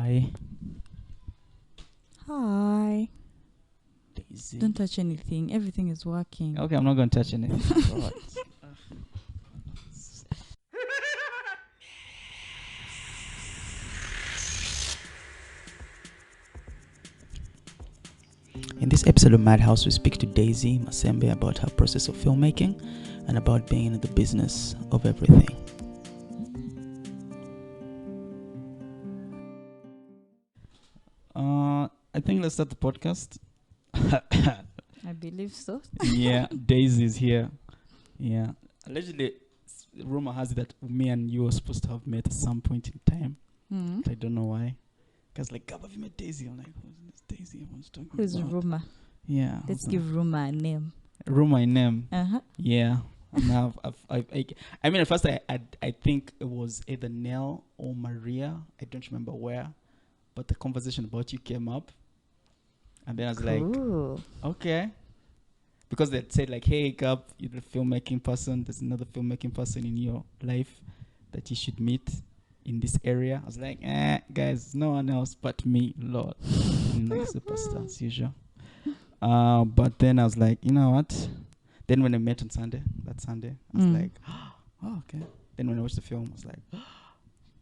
Hi. Hi. Daisy. Don't touch anything. Everything is working. Okay, I'm not going to touch anything. God. In this episode of Madhouse, we speak to Daisy Masembe about her process of filmmaking and about being in the business of everything. I think let's start the podcast. I believe so. Yeah, Daisy is here. Yeah. Allegedly, rumor has it that me and you were supposed to have met at some point in time. Mm. I don't know why. Because like, Gab, have you met Daisy? I'm like, who's this Daisy? Everyone's talking Who's about. Ruma? Yeah. Let's give Ruma a name. Ruma a name. Uh-huh. Yeah. Now, I mean, at first I think it was either Nell or Maria. I don't remember where, but the conversation about you came up, and then I was Cool. like, okay, because they said like, hey, Gab, you're the filmmaking person. There's another filmmaking person in your life that you should meet in this area. I was like, guys, no one else but me, Lord. I'm like superstar as usual. But then I was like, you know what? Then when I met on Sunday, I was like, oh, okay. Then when I watched the film, I was like,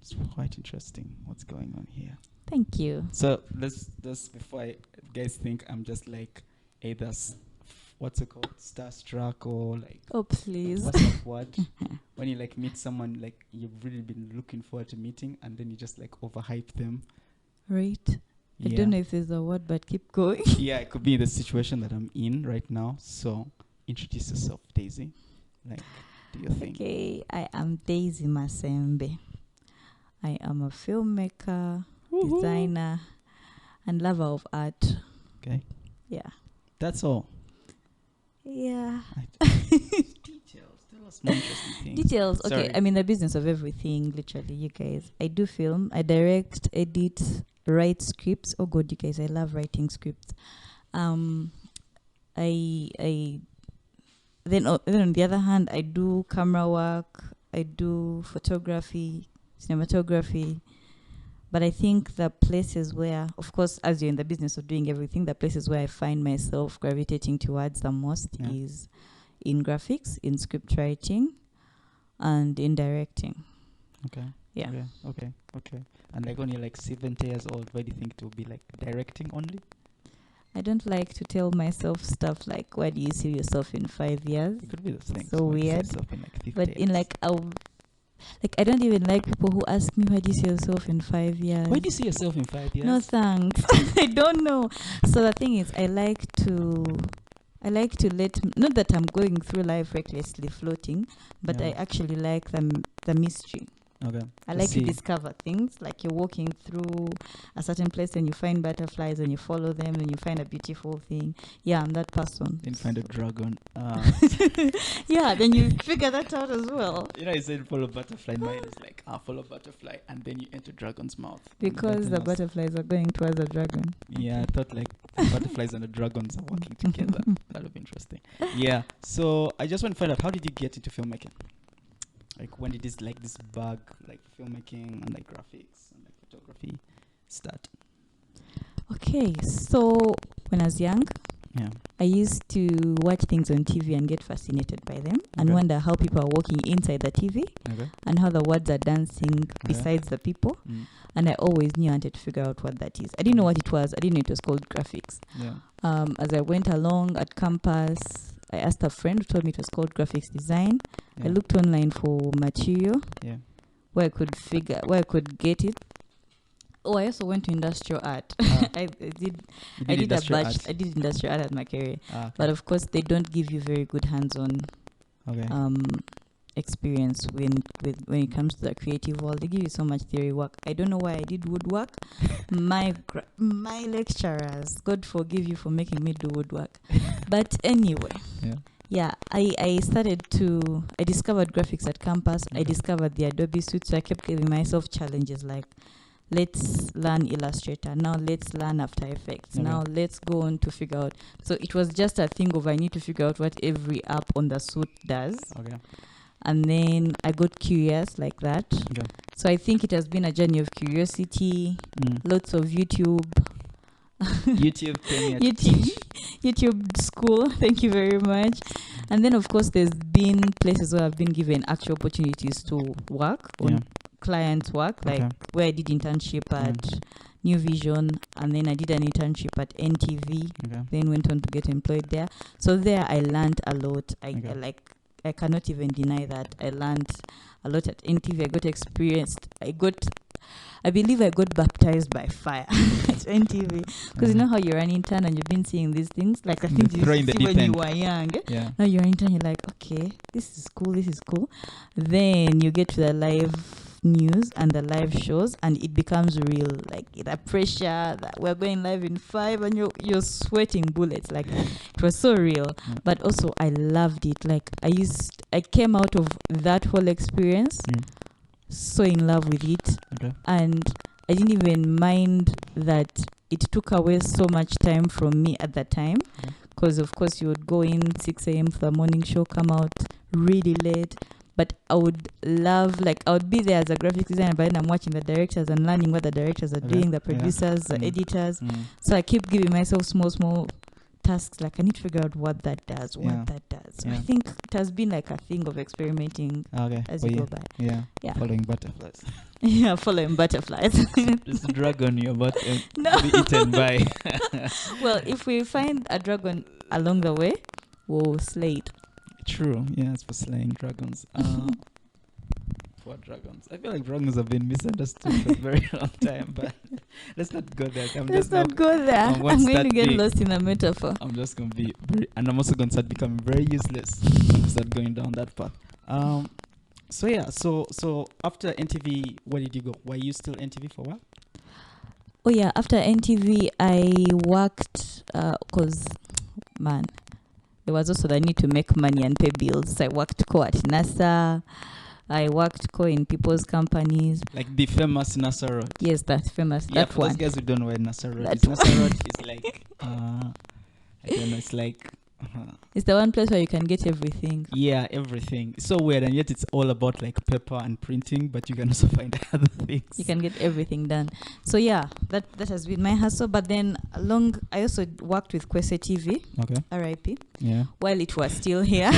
it's quite interesting what's going on here. Thank you. So let's just, before you guys think I'm just like either, what's it called, starstruck or like, Oh, please. what's that word? When you like meet someone like you've really been looking forward to meeting and then you just like overhype them. Right. I don't know if there's a word, but keep going. Yeah, it could be the situation that I'm in right now. So introduce yourself, Daisy. Like, do you think? Okay, I am Daisy Masembe. I am a filmmaker, designer, and lover of art. Okay. Yeah. That's all. Yeah. Details. Tell us more interesting things. Details. Okay, Sorry. I'm in the business of everything, literally, you guys. I do film, I direct, edit, write scripts. Oh God, you guys, I love writing scripts. Then on the other hand, I do camera work, I do photography, cinematography. But I think the places where, of course, as you're in the business of doing everything, the places where I find myself gravitating towards the most is in graphics, in script writing, and in directing. Okay. Yeah. Okay. And like when you're like 70 years old, where do you think to be like directing only? I don't like to tell myself stuff like, where do you see yourself in 5 years? It could be those things. So where you see weird. yourself in like 50 But in years. I don't even like people who ask me, where do you see yourself in 5 years? Where do you see yourself in 5 years? No thanks. I don't know. So the thing is, I like to not that I'm going through life recklessly floating, but I actually like the mystery. Okay. I like to discover things, like you're walking through a certain place and you find butterflies and you follow them and you find a beautiful thing. Yeah, I'm that person. Then find a dragon. Yeah, then you figure that out as well. You know, you said follow butterfly. Mine is like, follow butterfly, and then you enter dragon's mouth. Because the butterflies are going towards the dragon. Yeah, I thought like the butterflies and the dragons are working together. That would be interesting. Yeah. So I just want to find out, how did you get into filmmaking? Like, when did this like this bug, like filmmaking and like graphics and like photography, start? Okay, so when I was young, I used to watch things on TV and get fascinated by them and wonder how people are walking inside the TV and how the words are dancing besides the people. And I always knew I wanted to figure out what that is. I didn't know what it was. I didn't know it was called graphics. As I went along at campus, I asked a friend who told me it was called graphics design. I looked online for material where I could get it. Oh, I also went to industrial art. I did industrial art at my career. But of course, they don't give you very good hands-on experience when it comes to the creative world. They give you so much theory work. I don't know why I did woodwork. My lecturers, God forgive you for making me do woodwork. But anyway, I discovered graphics at campus. I discovered the Adobe suite, so I kept giving myself challenges like, let's learn Illustrator. Now let's learn After Effects. Now let's go on to figure out. So it was just a thing of I need to figure out what every app on the suite does. And then I got curious like that. Okay. So I think it has been a journey of curiosity, lots of YouTube. YouTube school. Thank you very much. And then, of course, there's been places where I've been given actual opportunities to work on client work, like where I did internship at New Vision, and then I did an internship at NTV, then went on to get employed there. So there I learned a lot. I cannot even deny that I learned a lot at NTV. I got experienced. I believe I got baptized by fire at NTV, because you know how you're an intern and you've been seeing these things, like I think you see when you were young. Yeah. Now you're an intern, you're like, okay, this is cool. Then you get to the live news and the live shows, and it becomes real, like the pressure that we're going live in 5 and you're sweating bullets. Like it was so real, but also I loved it. Like I came out of that whole experience so in love with it, and I didn't even mind that it took away so much time from me at that time, because of course you would go in 6 a.m. for the morning show, come out really late. But I would be there as a graphic designer, but then I'm watching the directors and learning what the directors are doing, the producers, the editors. So I keep giving myself small tasks, like I need to figure out what that does. So I think it has been like a thing of experimenting as you go by. Yeah. Following butterflies. Following butterflies. It's a dragon you're about to be eaten by. Well, if we find a dragon along the way, we'll slay it. True, it's for slaying dragons. For dragons, I feel like dragons have been misunderstood for a very long time, but let's not go there. I'm going to get lost in a metaphor. I'm just going to be and I'm also going to start becoming very useless. Start going down that path. So after NTV, where did you go? Were you still NTV for a while? Oh yeah, after NTV, I worked because there was also the need to make money and pay bills. So I worked at NASA. I worked in people's companies. Like the famous NASA Road. Yes, that's famous. Yeah, for those guys who don't know where NASA Road is. NASA Road is like, I don't know, it's like... It's the one place where you can get everything. Yeah, everything. It's so weird, and yet it's all about like paper and printing, but you can also find other things. You can get everything done. So yeah, that has been my hustle. But then I also worked with Kwese TV. Okay. RIP. Yeah. While it was still here.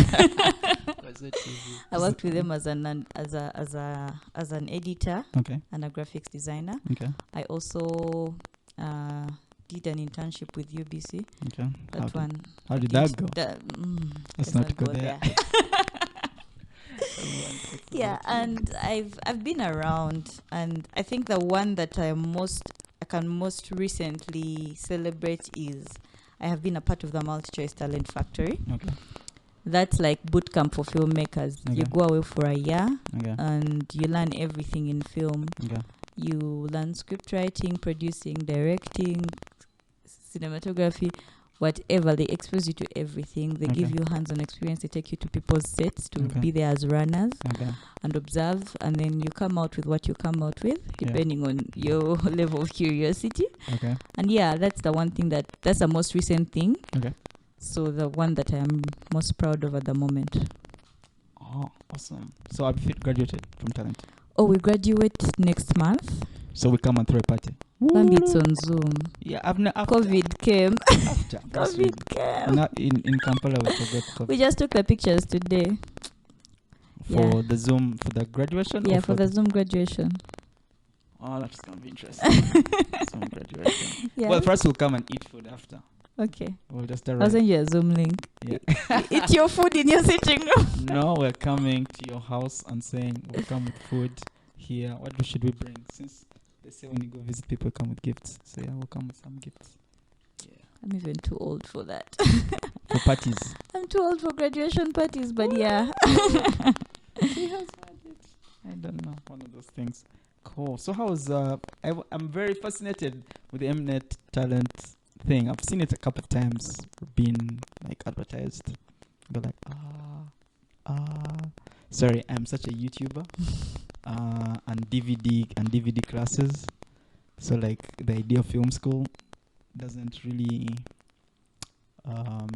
I worked with them as an editor. Okay. And a graphics designer. Okay. I also did an internship with UBC. Okay. How did that go? Let's not go there. Yeah, and I've been around, and I think the one that I can most recently celebrate is I have been a part of the Multi-Choice Talent Factory. Okay. That's like boot camp for filmmakers. Okay. You go away for a year, and you learn everything in film. Okay. You learn script writing, producing, directing, cinematography, whatever. They expose you to everything. They give you hands-on experience. They take you to people's sets to be there as runners and observe, and then you come out with what you come out with, depending on your level of curiosity. Okay. And that's the one thing that's the most recent thing. Okay. So the one that I'm most proud of at the moment. Oh, awesome. So have you graduated from talent? Oh, we graduate next month. So we come and throw a party. Maybe it's on Zoom. Yeah, COVID came. COVID came. Not in Kampala, we forgot COVID. We just took the pictures today. For the Zoom, for the graduation? Yeah, for the Zoom graduation. Oh, that's going to be interesting. Zoom graduation. Yeah. Well, first we'll come and eat food after. Okay. We'll just I'll send you a Zoom link. Yeah. Eat your food in your sitting room. No, we're coming to your house and saying we'll come with food here. What should we bring? Since they say when you go visit people, come with gifts. So yeah, we'll come with some gifts. Yeah. I'm even too old for that. For parties. I'm too old for graduation parties, but yeah. I don't know. One of those things. Cool. So how's I'm very fascinated with the Mnet talent thing. I've seen it a couple of times being like advertised. But like sorry, I'm such a YouTuber. And DVD classes. So like the idea of film school doesn't really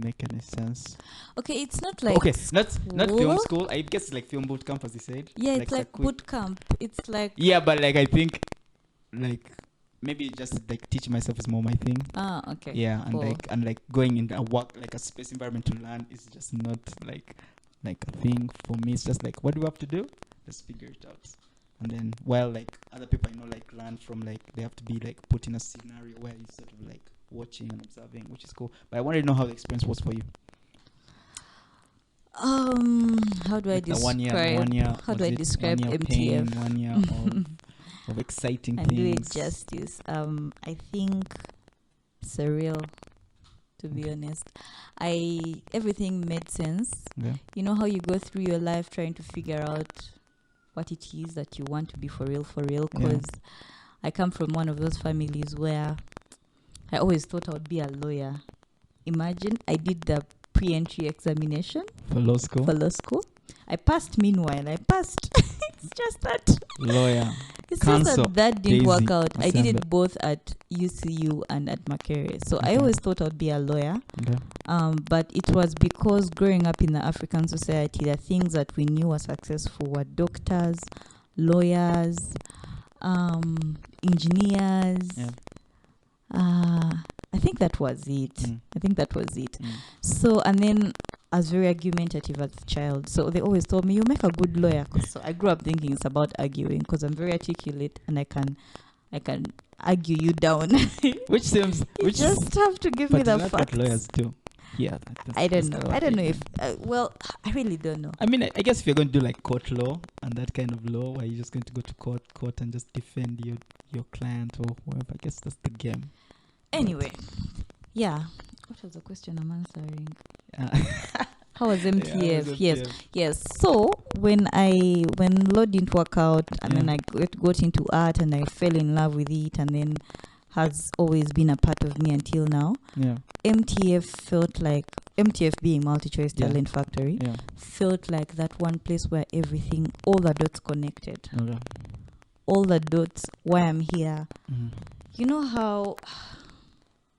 make any sense. Okay, it's not like not film school. I guess like film boot camp, as you said. Yeah, it's like boot camp. It's like but like I think like maybe just like teaching myself is more my thing. Okay. Yeah, and like going in a work like a space environment to learn is just not like a thing for me. It's just like, what do we have to do? Just figure it out. And then while like other people like learn from like they have to be like put in a scenario where you sort of like watching and observing, which is cool. But I wanted to know how the experience was for you. How do I describe? 1 year. How do I describe 1 year MTF? Pain, 1 year of exciting and things. Do it justice. I think surreal. To be honest, everything made sense. Yeah. You know how you go through your life trying to figure out what it is that you want to be for real. Because I come from one of those families where I always thought I would be a lawyer. Imagine I did the pre-entry examination for law school. I passed. Meanwhile, it's just that lawyer. It's just that didn't work out. Masembe. I did it both at UCU and at Makerere. So I always thought I'd be a lawyer. Okay. But it was because growing up in the African society, the things that we knew were successful were doctors, lawyers, engineers. Yeah. I think that was it. So, and then I was very argumentative as a child. So they always told me, you make a good lawyer. So I grew up thinking it's about arguing because I'm very articulate and I can argue you down. Which seems... You just have to give me the facts. What lawyers do. Yeah. I don't know. I don't know if... I really don't know. I mean, I guess if you're going to do like court law and that kind of law where you're just going to go to court and just defend your client or whoever, I guess that's the game. Anyway, yeah. What was the question I'm answering? How was MTF? Yes. So when law didn't work out, and then I got into art, and I fell in love with it, and then has always been a part of me until now. Yeah. MTF felt like being Multi-Choice Talent Factory. Yeah. Felt like that one place where all the dots connected. Okay. All the dots. Why I'm here. Mm-hmm. You know how.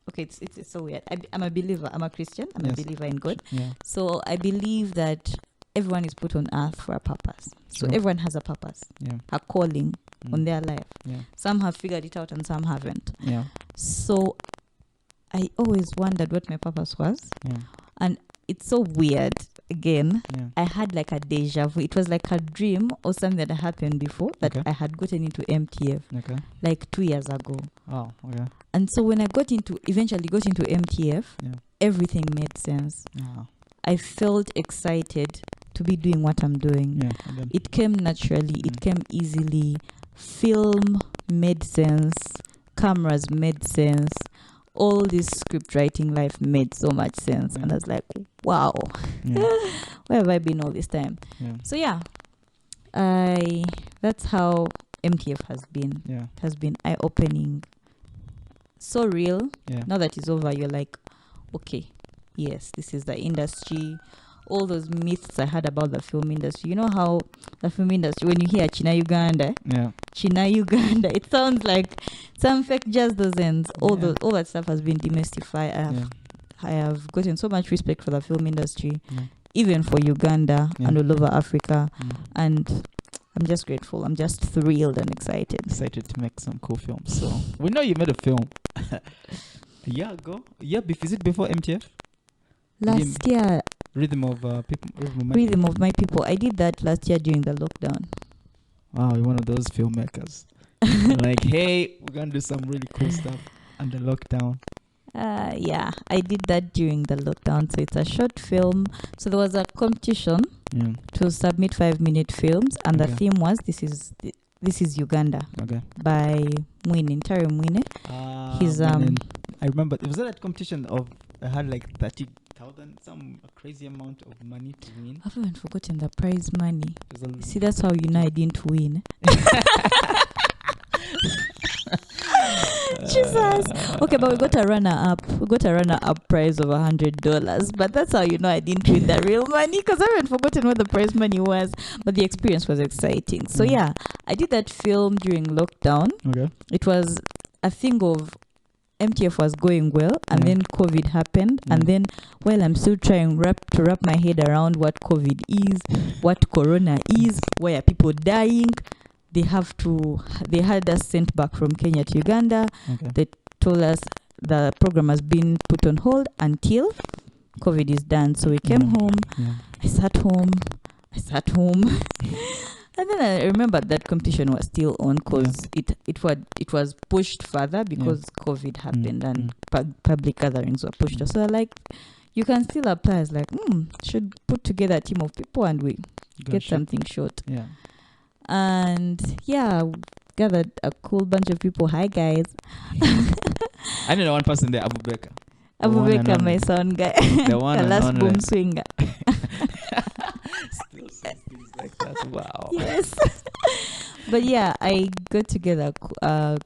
Okay, it's so weird. I'm a believer. I'm a Christian. I'm a believer in God. Yeah. So I believe that everyone is put on earth for a purpose. So everyone has a purpose, a calling on their life. Yeah. Some have figured it out and some haven't. Yeah. So I always wondered what my purpose was. Yeah. And it's so weird. Again, I had like a deja vu. It was like a dream or something that happened before that I had gotten into MTF like 2 years ago. Oh, okay. And so when I eventually got into MTF, everything made sense. Yeah. I felt excited to be doing what I'm doing. Yeah, it came naturally. It came easily. Film made sense. Cameras made sense. All this script writing life made so much sense. And I was like, wow, where have I been all this time? Yeah. So that's how MTF has been. Yeah. It has been eye-opening. So real. Yeah. Now that it's over, you're like, okay, yes, this is the industry. All those myths I had about the film industry. You know how the film industry, when you hear China Uganda, it sounds like some fake jazz dozens. All that stuff has been demystified. I have gotten so much respect for the film industry, even for Uganda and all over Africa. And I'm just grateful. I'm just thrilled and excited. Excited to make some cool films. So we know you made a film a year ago. Yeah, is it before MTF? Last year. Rhythm of My People. I did that last year during the lockdown. Wow, you're one of those filmmakers. Like, hey, we're gonna do some really cool stuff under lockdown. I did that during the lockdown. So it's a short film. So there was a competition to submit 5-minute films, and the theme was this is Uganda by Ntare Mwine. He's I remember it was that competition I had like 30,000, a crazy amount of money to win. I've even forgotten the prize money. See, that's how you know I didn't win. Jesus. Okay, but we got a runner-up. We got a runner-up prize of $100. But that's how you know I didn't win the real money, because I haven't forgotten what the prize money was. But the experience was exciting. So I did that film during lockdown. Okay. It was a thing of MTF was going well, and then COVID happened, and then while I'm still trying to wrap my head around what COVID is, what Corona is, why are people dying, they had us sent back from Kenya to Uganda. They told us the program has been put on hold until COVID is done. So we came home. I sat home. And then I remember that competition was still on because it was pushed further because COVID happened and public gatherings were pushed. So like, you can still apply. It's like, should put together a team of people and we get something short. Yeah. And gathered a cool bunch of people. Hi guys. I know one person there, Abubakar. Abubakar, my son guy. The one the last boom swinger. Still says things like that. Wow. Yes. But I got together a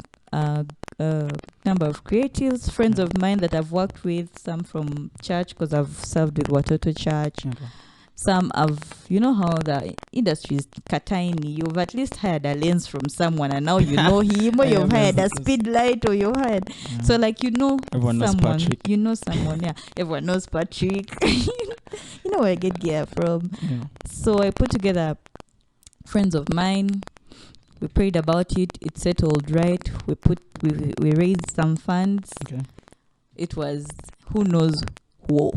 number of creatives, friends of mine that I've worked with, some from church because I've served with Watoto Church. Some have, you know how the industry is tiny. You've at least hired a lens from someone and now you know him, or you've hired a speed light, or you've hired. So like, everyone knows someone. Patrick. You know someone, Everyone knows Patrick. You know where I get gear from. So I put together friends of mine. We prayed about it. It settled right. We raised some funds. It was who knows who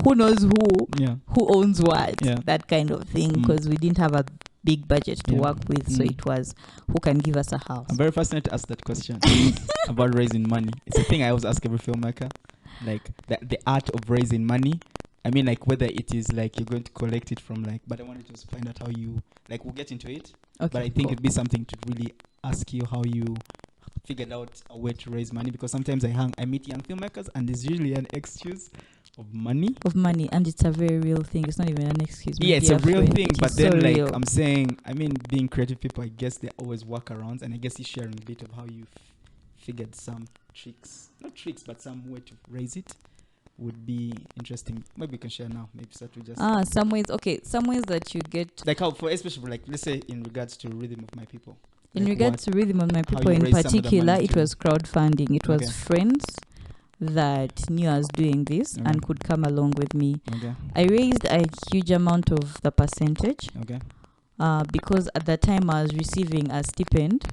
owns what, that kind of thing, because we didn't have a big budget to work with. So it was who can give us a house. I'm very fascinated to ask that question about raising money. It's a thing I always ask every filmmaker, like the art of raising money. I mean, like whether it is like you're going to collect it from but I wanted to just find out how you, like, we'll get into it. But I think it'd be something to really ask you how you figured out a way to raise money, because sometimes I meet young filmmakers and there's usually an excuse of money, and it's a very real thing. It's not even an excuse. It's a real thing, but then real. I'm saying, being creative people, I guess they always workarounds, and I guess you're sharing a bit of how you figured some tricks, not tricks, but some way to raise it would be interesting. Maybe we can share now. Maybe start with just some ways that you get, like how, for especially like, let's say in regards to Rhythm of My People. In regards to Rhythm of My People in particular, it was crowdfunding. It was friends that knew I was doing this and could come along with me. I raised a huge amount of the percentage because at that time I was receiving a stipend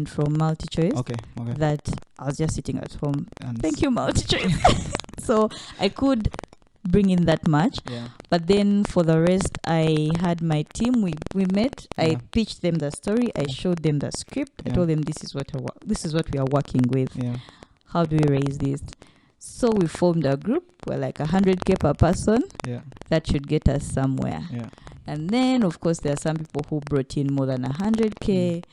from MultiChoice that I was just sitting at home. Thank you, MultiChoice. So I could bring in that much, but then for the rest I had my team. We met. I pitched them the story. I showed them the script. I told them this is what we are working with. How do we raise this? So we formed a group. We're like 100K per person. That should get us somewhere. And then of course there are some people who brought in more than 100K.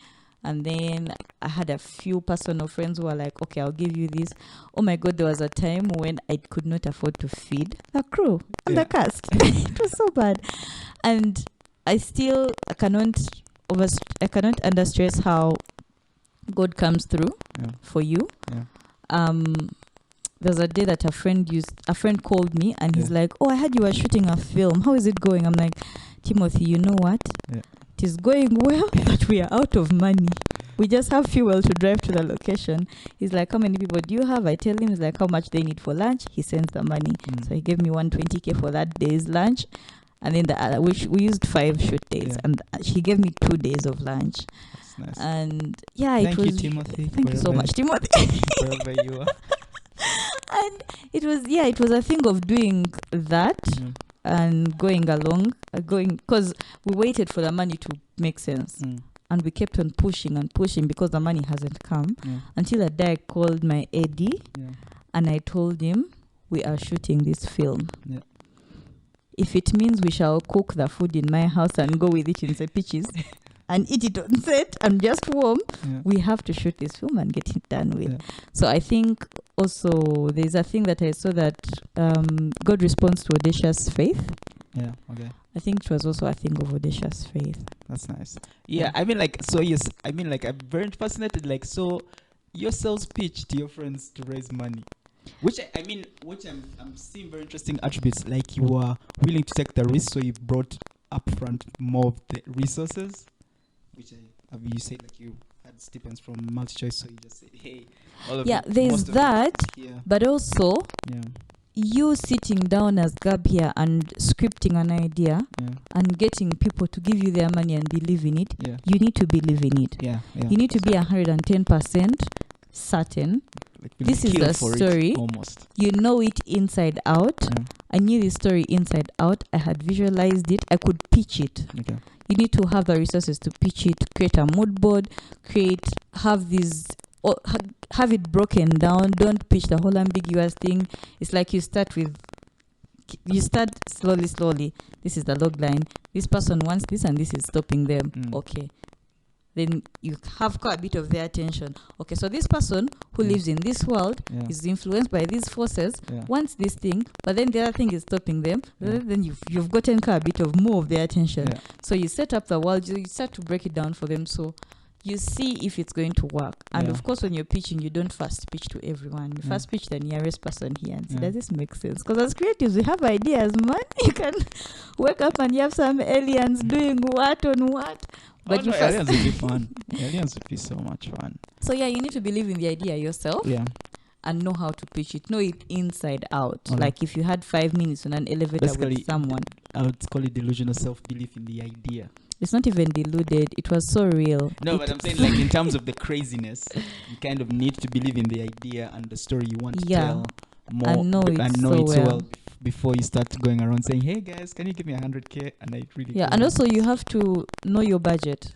And then I had a few personal friends who were like, okay, I'll give you this. Oh my God, there was a time when I could not afford to feed the crew and the cast. It was so bad. And I cannot understress how God comes through for you. There's a day that a friend called me and he's like, oh, I heard you were shooting a film. How is it going? I'm like, Timothy, you know what? It is going well, but we are out of money. We just have fuel to drive to the location. He's like, how many people do you have? I tell him, he's like, how much they need for lunch? He sends the money. So he gave me 120K for that day's lunch. And then we used 5 shoot days. And he gave me 2 days of lunch. That's nice. And thank you, Timothy. Thank you so much, Timothy. Wherever you are. And it was a thing of doing that. And going along, because we waited for the money to make sense. And we kept on pushing because the money hasn't come. Until a day I called my AD and I told him, we are shooting this film. If it means we shall cook the food in my house and go with it in the pitches and eat it on set and just warm, we have to shoot this film and get it done with. So I think also there's a thing that I saw that God responds to audacious faith. I think it was also a thing of audacious faith. That's nice. I'm very fascinated. So your sales pitch to your friends to raise money, which I'm seeing very interesting attributes. Like you are willing to take the risk, so you brought upfront more of the resources, which you said like you had stipends from MultiChoice, so you just said, hey, there's that, but also you sitting down as Gab here and scripting an idea and getting people to give you their money and believe in it. You need to believe in it. You need to be 110% certain. Like this is the story. Almost. You know it inside out. I knew this story inside out. I had visualized it. I could pitch it. You need to have the resources to pitch it, create a mood board, have it broken down. Don't pitch the whole ambiguous thing. It's like you start slowly. This is the log line. This person wants this and this is stopping them. Okay. Then you have quite a bit of their attention. Okay, so this person who lives in this world is influenced by these forces, wants this thing, but then the other thing is stopping them. Then you've gotten quite a bit of more of their attention. So you set up the world, you start to break it down for them. So you see if it's going to work. And of course, when you're pitching, you don't first pitch to everyone. You first pitch the nearest person here and say, does this make sense? Because as creatives, we have ideas, man. You can wake up and you have some aliens doing what on what. But aliens would be fun. Aliens would be so much fun. So you need to believe in the idea yourself. And know how to pitch it. Know it inside out. Like if you had 5 minutes on an elevator with someone. I would call it delusional self-belief in the idea. It's not even deluded. It was so real. No, but I'm saying like in terms of the craziness, you kind of need to believe in the idea and the story you want to tell more. And know it so well. Before you start going around saying, hey guys, can you give me 100K? And I really and also you have to know your budget.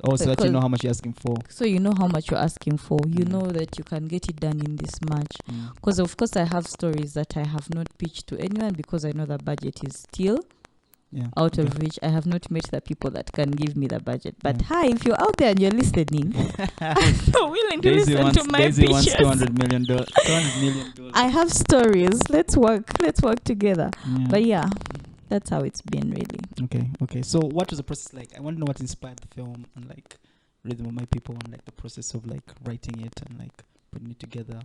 Also that you know how much you're asking for. So you know how much you're asking for. You know that you can get it done in this much. Because of course I have stories that I have not pitched to anyone because I know the budget is still out of which I have not met the people that can give me the budget. But hi, if you're out there and you're listening, I'm so willing to listen to my Daisy wants pitches. $200 million. I have stories. Let's work together. But that's how it's been really. Okay. So what was the process like? I want to know what inspired the film and like Rhythm of My People and like the process of like writing it and like putting it together.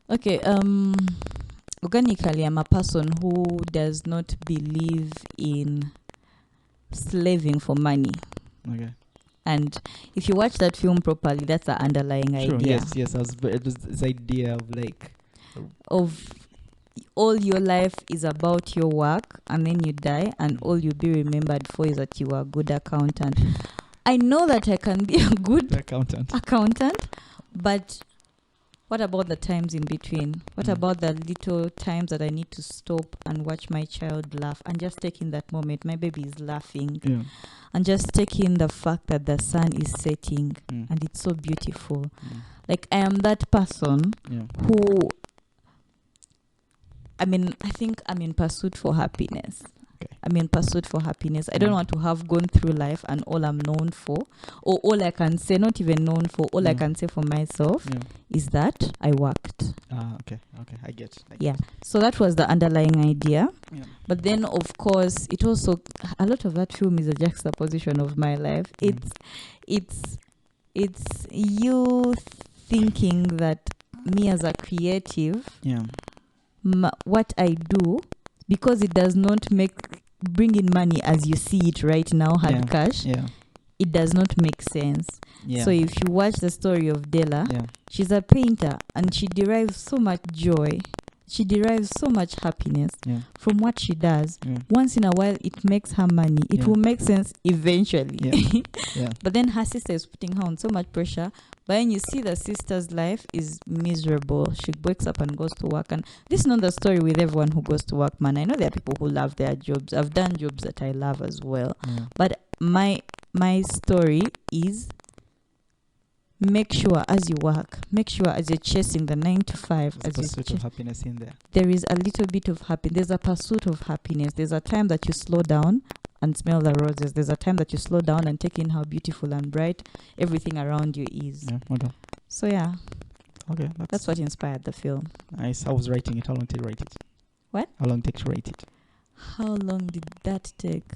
Okay. Organically, I'm a person who does not believe in slaving for money. And if you watch that film properly, that's the underlying idea. Yes. It was this idea of like all your life is about your work, and then you die, and all you'll be remembered for is that you are a good accountant. I know that I can be a good accountant, but what about the times in between? What about the little times that I need to stop and watch my child laugh and just take in that moment? My baby is laughing. And just take in the fact that the sun is setting and it's so beautiful. Like I am that person who, I think I'm in pursuit for happiness. I'm in pursuit for happiness. I don't want to have gone through life and all I'm known for, or all I can say, not even known for, all I can say for myself is that I worked. Okay. I get. So that was the underlying idea. But then, of course, it also, a lot of that film is a juxtaposition of my life. It's you thinking that me as a creative, what I do, because it does not bring in money as you see it right now, hard cash, it does not make sense. So if you watch the story of Della, she's a painter and she derives so much joy. She derives so much happiness from what she does. Once in a while, it makes her money. It will make sense eventually. But then her sister is putting her on so much pressure. But when you see the sister's life is miserable, she wakes up and goes to work. And this is not the story with everyone who goes to work, man. I know there are people who love their jobs. I've done jobs that I love as well. But my story is, make sure as you work, make sure as you're chasing the 9 to 5, there's a pursuit of happiness in there. There is a little bit of happiness. There's a pursuit of happiness. There's a time that you slow down and smell the roses. There's a time that you slow down and take in how beautiful and bright everything around you is. So okay, that's what inspired the film. Nice. I was writing it. How long did you write it? What? How long did you write it? How long did that take?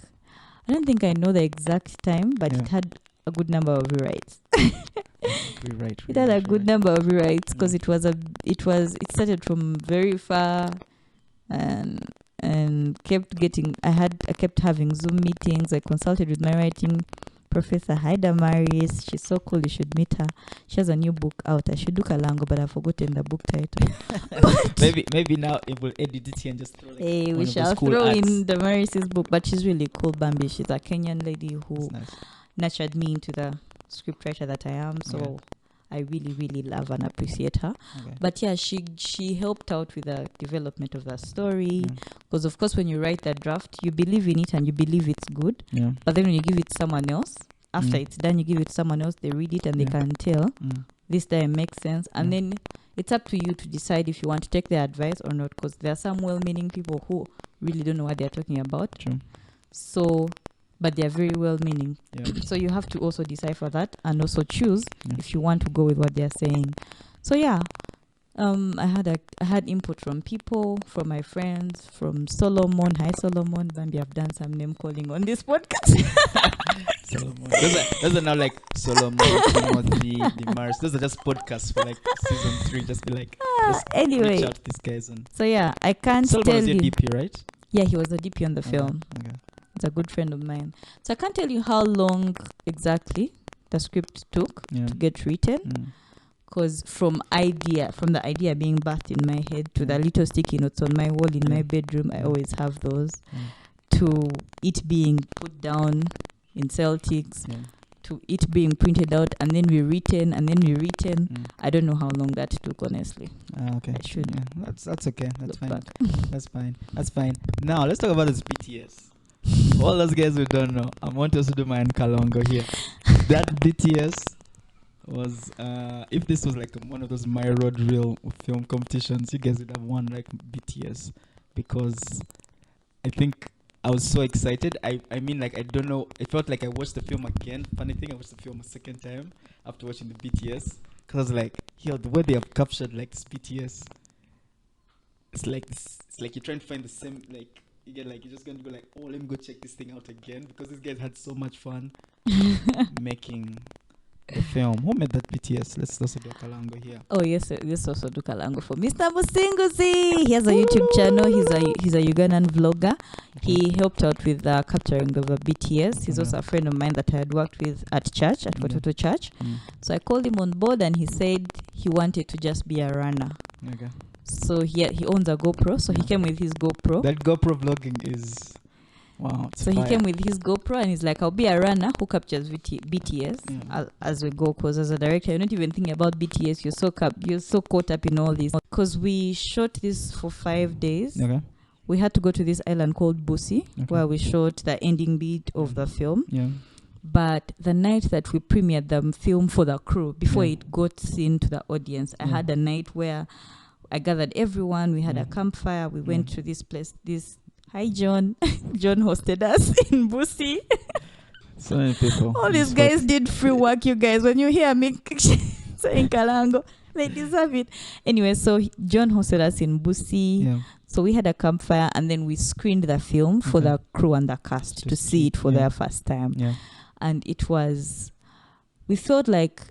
I don't think I know the exact time, but it had a good number of rewrites. It had a good number of rewrites because it started from very far and kept having Zoom meetings. I consulted with my writing Professor Haida Maris. She's so cool. You should meet her. She has a new book out. I should do Kalango, but I've forgotten the book title. maybe now it will edit it here and just throw like hey, we shall cool throw ads. in the Maris's book. But she's really cool, Bambi. She's a Kenyan lady who nice. nurtured me into the scriptwriter that I am. So I really, really love and appreciate her. Okay. But yeah, she helped out with the development of the story. Because of course, when you write that draft, you believe in it and you believe it's good. Yeah. But then when you give it to someone else, after it's done, you give it to someone else, they read it and they can tell this time makes sense. And then it's up to you to decide if you want to take their advice or not. Because there are some well-meaning people who really don't know what they're talking about. True. So, but they're very well-meaning. Yeah. So you have to also decipher that and also choose if you want to go with what they're saying. So yeah, I had input from people, from my friends, from Solomon. Hi Solomon, Bambi. I've done some name calling on this podcast. Solomon. Those are now like Solomon, Timothy, Mars. Those are just podcasts for like season 3. Just be like, anyway. reach out to these guys. And so yeah, I can't Solomon tell was your you. DP, right? Yeah, he was a DP on the film. Okay. It's a good friend of mine. So I can't tell you how long exactly the script took to get written. Because from the idea being birthed in my head to the little sticky notes on my wall in my bedroom, I always have those, to it being put down in Celtics, to it being printed out and then rewritten I don't know how long that took, honestly. Okay. I should. Yeah, that's okay. That's fine. Back. That's fine. Now let's talk about this BTS. All those guys who don't know, I want us to do my Kalongo here. That BTS was if this was like one of those My Road Reel film competitions, you guys would have won like BTS, because I think I was so excited. I mean, like, I don't know, it felt like I watched the film again. Funny thing, I watched the film a second time after watching the BTS, because I was like, yo, the way they have captured like this BTS, it's like you're trying to find the same, like, you get like, you're just going to go like, oh, let me go check this thing out again, because these guys had so much fun making the film. Who made that BTS? Let's also do Kalango here. Oh yes, let's also do Kalango for Mr. Musinguzi. He has a YouTube channel. He's a Ugandan vlogger. He helped out with capturing of the BTS. He's also a friend of mine that I had worked with at church, at Kototo Church. So I called him on board and he said he wanted to just be a runner. Okay. So he owns a GoPro. So he came with his GoPro. That GoPro vlogging is... Wow. So he came with his GoPro and he's like, I'll be a runner who captures BTS as we go. Because as a director, you're not even thinking about BTS. You're so caught up in all this. Because we shot this for 5 days. Okay. We had to go to this island called Busi, where we shot the ending bit of the film. Yeah. But the night that we premiered the film for the crew, before it got seen to the audience, I had a night where I gathered everyone. We had a campfire. We went to this place, Hi, John. John hosted us in Busi. So many people. All these guys did free work, you guys. When you hear me saying Kalango, they deserve it. Anyway, so John hosted us in Busi. Yeah. So we had a campfire and then we screened the film for the crew and the cast to see it for their first time. Yeah. And it was, we felt like,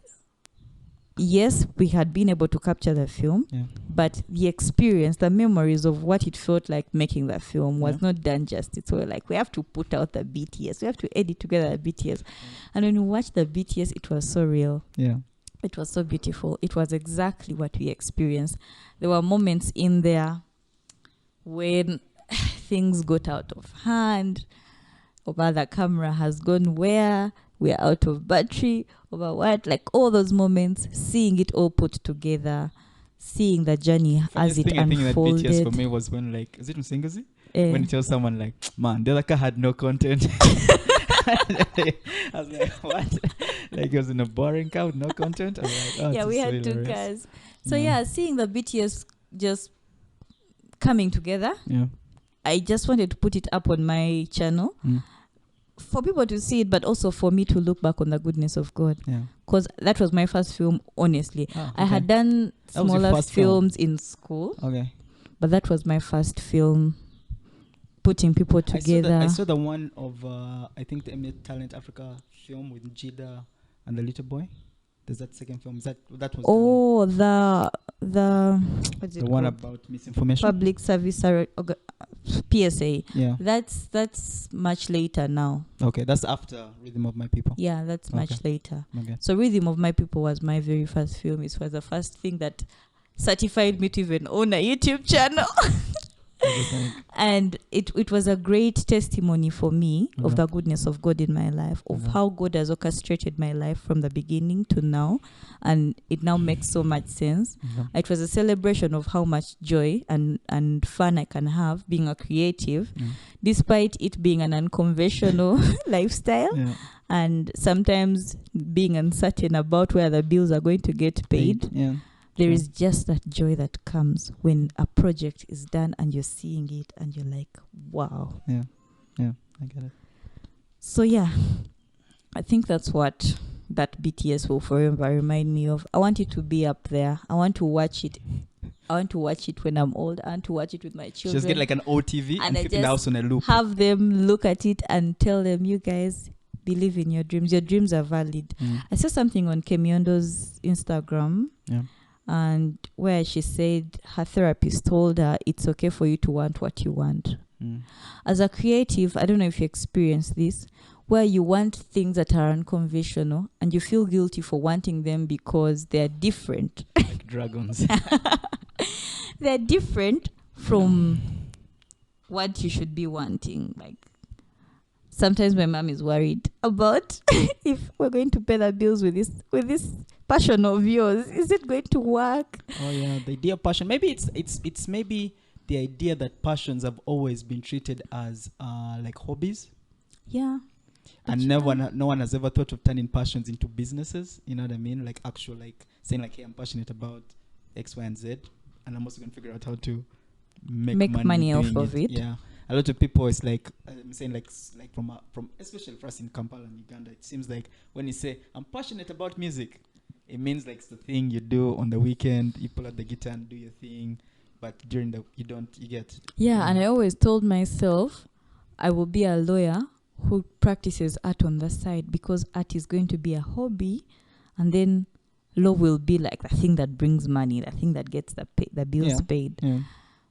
yes, we had been able to capture the film, but the experience, the memories of what it felt like making the film was not done justice. So we're like, we have to put out the BTS. We have to edit together the BTS. And when you watch the BTS, it was so real. Yeah. It was so beautiful. It was exactly what we experienced. There were moments in there when things got out of hand, over the camera has gone where, we're out of battery, over what, like all those moments, seeing it all put together, seeing the journey as it unfolded. I think that BTS for me was when, like, is it Musinguzi? When you tell someone like, man, the other car had no content. I was like, what? Like, it was in a boring car with no content? I was like, oh, yeah, we had two cars. So seeing the BTS just coming together, I just wanted to put it up on my channel. For people to see it, but also for me to look back on the goodness of God. Because that was my first film, honestly. I had done smaller films in school. Okay. But that was my first film, putting people together. I saw the one of, I think, the Talent Africa film with Jida and the little boy. There's that second film. That was... Oh, the what's it called? One about misinformation. Public service PSA. Yeah. That's much later now. Okay, that's after Rhythm of My People. Yeah, that's much later. Okay. So Rhythm of My People was my very first film. It was the first thing that certified me to even own a YouTube channel. And it was a great testimony for me of the goodness of God in my life, of how God has orchestrated my life from the beginning to now, and it now makes so much sense. It was a celebration of how much joy and fun I can have being a creative, despite it being an unconventional lifestyle, and sometimes being uncertain about where the bills are going to get paid. There is just that joy that comes when a project is done and you're seeing it and you're like, wow. Yeah, I get it. So yeah, I think that's what that BTS will forever remind me of. I want it to be up there. I want to watch it. I want to watch it when I'm old. I want to watch it with my children. Just get like an OTV and keep the house on a loop. Have them look at it and tell them, you guys, believe in your dreams. Your dreams are valid. I saw something on Kemiondo's Instagram. And where she said her therapist told her it's okay for you to want what you want. As a creative, I don't know if you experience this, where you want things that are unconventional and you feel guilty for wanting them because they're different. Like dragons. They're different from what you should be wanting. Like, sometimes my mom is worried about if we're going to pay the bills with this passion of yours. Is it going to work? Oh yeah, the idea of passion. Maybe it's maybe the idea that passions have always been treated as like hobbies. Yeah. And no one has ever thought of turning passions into businesses. You know what I mean? Like actual, like saying like, hey, I'm passionate about X, Y, and Z, and I'm also going to figure out how to make money off of it. Yeah. A lot of people, it's like I'm saying, like from especially for us in Kampala and Uganda, it seems like when you say I'm passionate about music, it means like it's the thing you do on the weekend. You pull out the guitar and do your thing, but during you get. Yeah, and I always told myself I will be a lawyer who practices art on the side, because art is going to be a hobby, and then law will be like the thing that brings money, the thing that gets the bills paid. Yeah.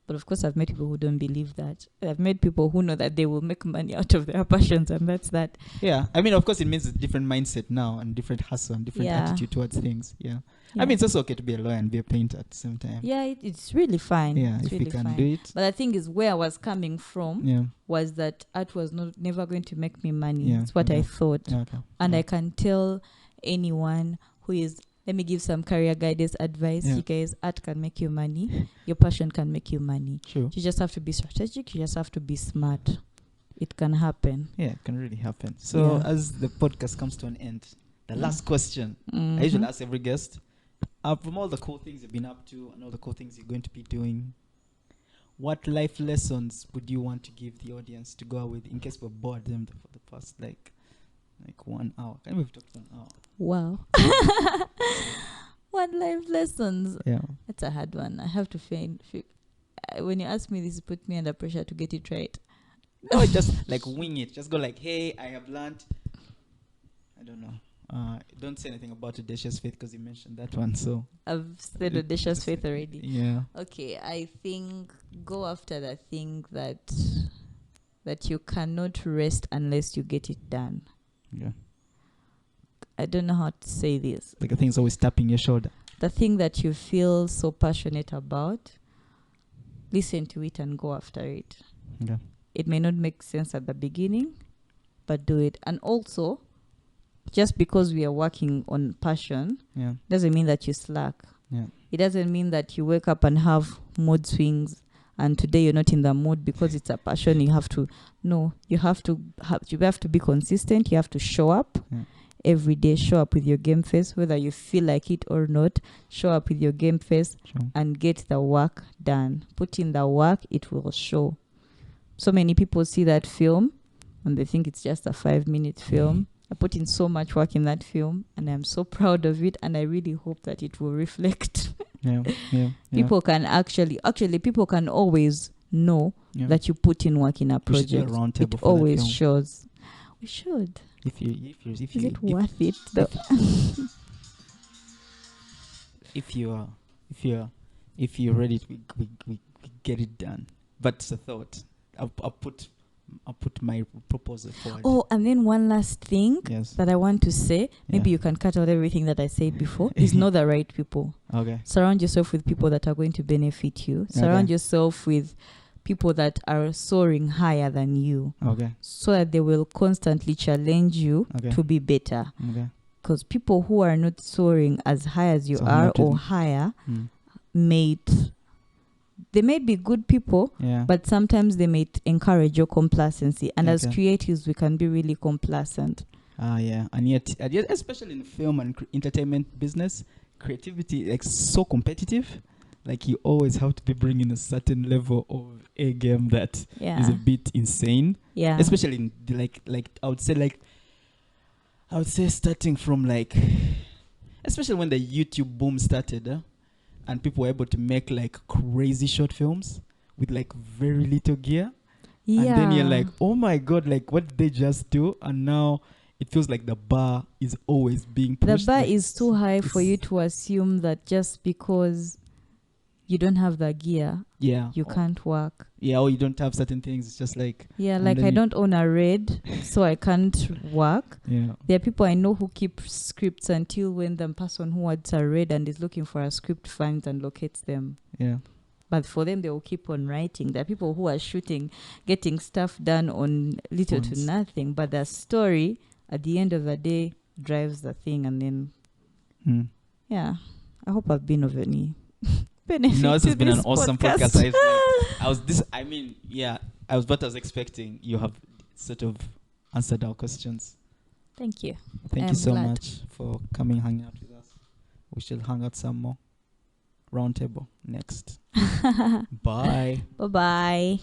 But of course, I've met people who don't believe that. I've met people who know that they will make money out of their passions, and that's that. Yeah. I mean, of course, it means a different mindset now and different hustle and different attitude towards things. Yeah. I mean, it's also okay to be a lawyer and be a painter at the same time. Yeah, it's really fine. Yeah, it's if really you can fine. do it. But the thing is, where I was coming from was that art was never going to make me money. Yeah, that's what I thought. Okay. And I can tell anyone who is... Let me give some career guidance advice. You guys, art can make you money. Your passion can make you money. Sure. You just have to be strategic. You just have to be smart. It can happen. Yeah, it can really happen. So as the podcast comes to an end, the last question I usually ask every guest, from all the cool things you've been up to and all the cool things you're going to be doing, what life lessons would you want to give the audience to go out with in case we're bored them for the past like 1 hour? Can we talk for an hour? Wow. What life lessons? Yeah. That's a hard one. I have to when you ask me this, put me under pressure to get it right. No, just like wing it. Just go like, hey, I have learned. I don't know. Don't say anything about audacious faith because you mentioned that one. So I've said audacious faith already. Yeah. Okay, I think go after the thing that you cannot rest unless you get it done. Yeah. I don't know how to say this. Like the thing's always tapping your shoulder. The thing that you feel so passionate about, listen to it and go after it. Okay. It may not make sense at the beginning, but do it. And also, just because we are working on passion, doesn't mean that you slack. Yeah. It doesn't mean that you wake up and have mood swings and today you're not in the mood because it's a passion. You have to be consistent. You have to show up every day. Show up with your game face, whether you feel like it or not. Show up with your game face and get the work done. Put in the work, it will show. So many people see that film and they think it's just a 5-minute film. I put in so much work in that film and I'm so proud of it, and I really hope that it will reflect. People can actually people can always know that you put in work in a project. It always shows. We should. Is it worth it though? If you're ready, we get it done. But it's a thought. I'll put my proposal forward. Oh, and then one last thing that I want to say, maybe you can cut out everything that I said before, is know the right people. Okay. Surround yourself with people that are going to benefit you. Surround yourself with people that are soaring higher than you. Okay. So that they will constantly challenge you to be better. Okay. Because people who are not soaring as high as you are or higher they may be good people, but sometimes they may encourage your complacency. And as creatives, we can be really complacent. And yet, especially in film and entertainment business, creativity is so competitive. Like you always have to be bringing a certain level of a game that is a bit insane. Yeah. Especially in I would say starting from especially when the YouTube boom started. And people were able to make crazy short films with very little gear. Yeah. And then you're like, oh my God, what did they just do? And now it feels like the bar is always being pushed. The bar is too high for you to assume that just because you don't have the gear, you can't work. Yeah, or you don't have certain things. It's just like... Yeah, I don't own a Red, so I can't work. Yeah. There are people I know who keep scripts until when the person who wants a Red and is looking for a script finds and locates them. Yeah. But for them, they will keep on writing. There are people who are shooting, getting stuff done on little to nothing. But the story, at the end of the day, drives the thing. And then, I hope I've been of any... No, this has been an awesome podcast. I was what I was expecting. You have sort of answered our questions. Thank you. Thank you so much for coming, hanging out with us. We shall hang out some more. Round table next. Bye. Bye-bye.